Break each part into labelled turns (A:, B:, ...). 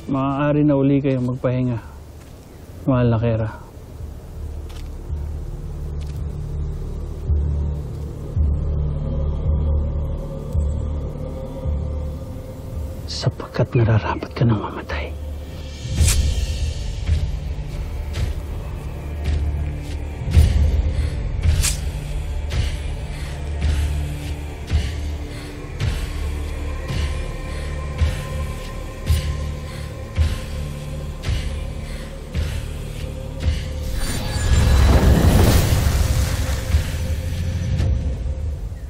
A: maaari na uli kayong magpahinga, mahal na Kera. Sapagkat nararapat ka nang mamatay.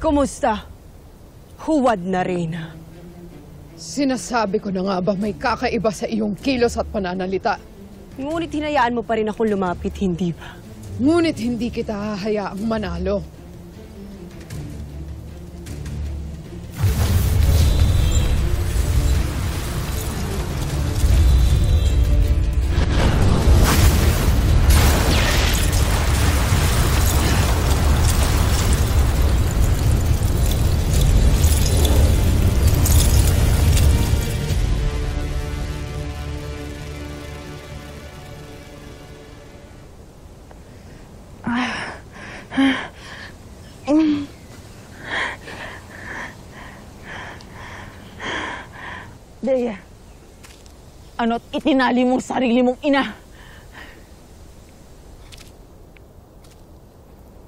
B: Kumusta? Huwad na Reyna.
C: Sinasabi ko na nga ba may kakaiba sa iyong kilos at pananalita?
B: Ngunit hinayaan mo pa rin akong lumapit, hindi ba?
C: Ngunit hindi kita hahayaang manalo.
D: Deya, ano't itinali mong sarili mong ina?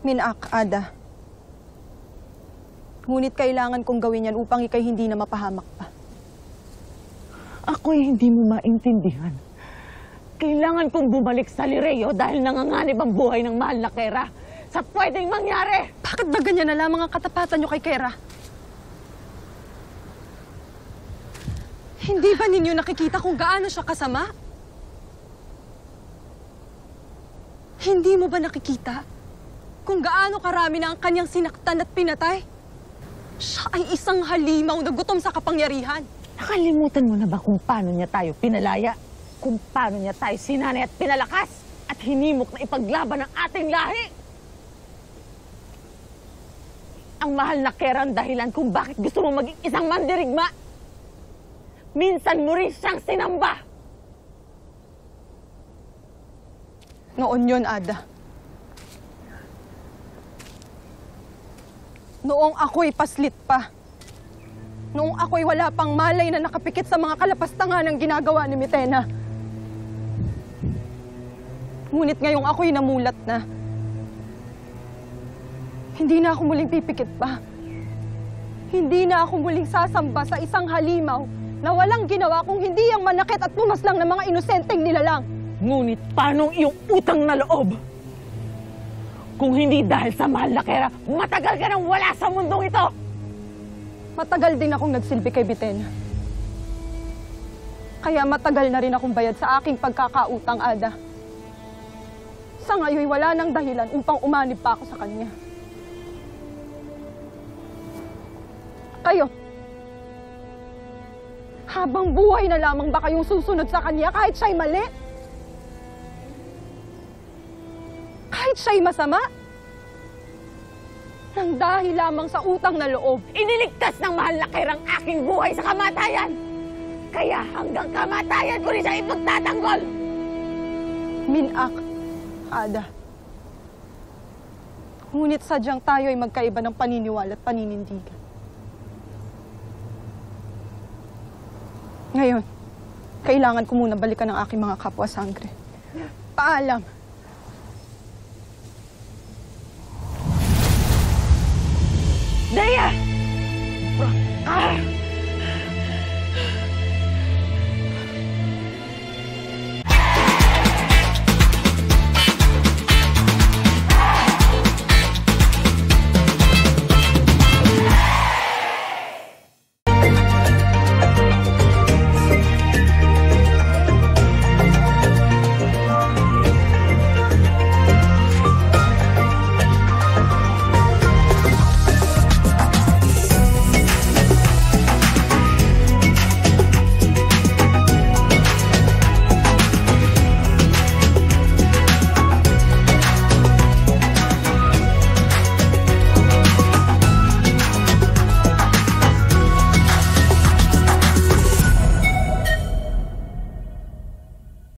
E: Minak, Ada. Ngunit kailangan kong gawin yan upang ikay hindi na mapahamak pa.
D: Ako'y hindi mo maintindihan. Kailangan kong bumalik sa Lireo dahil nanganganib ang buhay ng mahal na Kera sa pwedeng mangyari.
E: Bakit ba ganyan na lamang ang katapatan niyo kay Kera? Hindi ba ninyo nakikita kung gaano siya kasama? Hindi mo ba nakikita kung gaano karami na ang kanyang sinaktan at pinatay? Siya ay isang halimaw na gutom sa kapangyarihan.
D: Nakalimutan mo na ba kung paano niya tayo pinalaya? Kung paano niya tayo sinanay at pinalakas? At hinimok na ipaglaban ang ating lahi? Ang mahal na Kera ang dahilan kung bakit gusto mo maging isang mandirigma. Minsan mo rin siyang sinamba.
E: Noon yun, Ada. Noong ako'y paslit pa. Noong ako'y wala pang malay na nakapikit sa mga kalapastangan ng ginagawa ni Mitena. Ngunit ngayong ako'y namulat na. Hindi na ako muling pipikit pa. Hindi na ako muling sasamba sa isang halimaw na walang ginawa kung hindi ang manakit at pumaslang ng mga inosenteng nilalang.
D: Ngunit paano iyong utang na loob? Kung hindi dahil sa mahal na Kera, matagal ka nang wala sa mundong ito!
E: Matagal din akong nagsilbi kay Bitena. Kaya matagal na rin akong bayad sa aking pagkakautang, Ada. Sa ngayon, wala nang dahilan upang umanib pa ako sa kanya. Kayo, habang buhay na lamang ba kayong susunod sa kanya kahit siya'y mali? Kahit siya'y masama? Nang dahil lamang sa utang na loob.
D: Iniligtas ng mahal na Kera ang aking buhay sa kamatayan! Kaya hanggang kamatayan ko rin siya ipagtatanggol!
E: Minak, Ada. Ngunit sadyang tayo ay magkaiba ng paniniwala at paninindigan. Ngayon, kailangan ko muna balikan ang aking mga kapwa-sangre. Paalam.
D: Deya!